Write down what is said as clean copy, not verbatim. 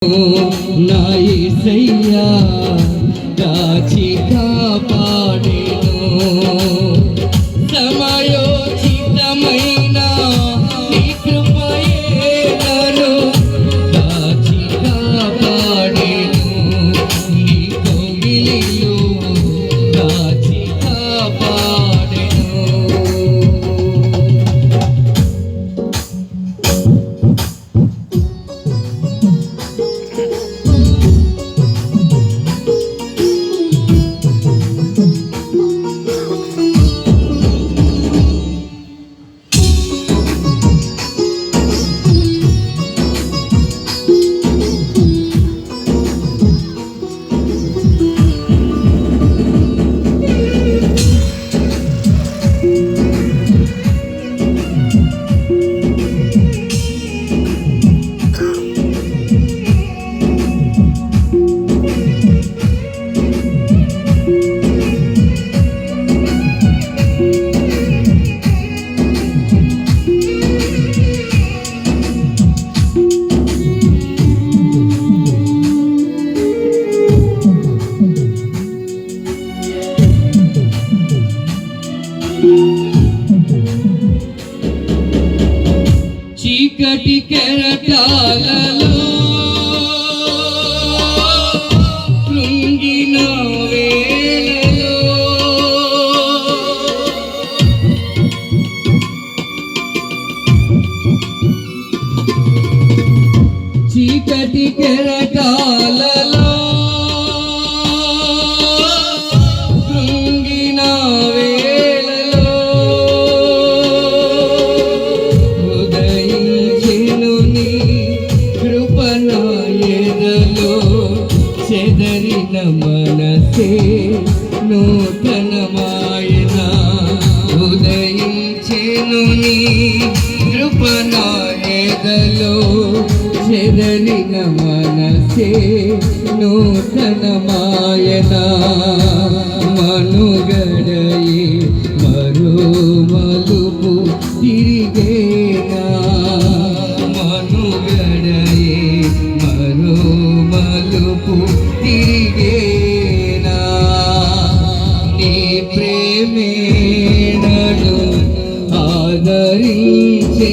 నా యేసయ్యా కాచి కాపాడెను సమయోచితమైన నీ కృపయే నన్ను కాచి కాపాడెను నీ కౌగిలిలో కాచి కాపాడెను. చీకటి కెరటాలలో కృంగిన వేళలో చీకటి కెరటాలలో కృంగిన వేళలో చెదరిన మనసే నూతనమాయన ఉదయించెను నీ కృపణాయదలో చెదరిన మనసే నూతనమాయన మనుగడయే మరో మలుపు తిరిగేనా మనుగడయే మరో మలుపు తిరిగేనా నీ ప్రేమే నన్ను ఆదరించే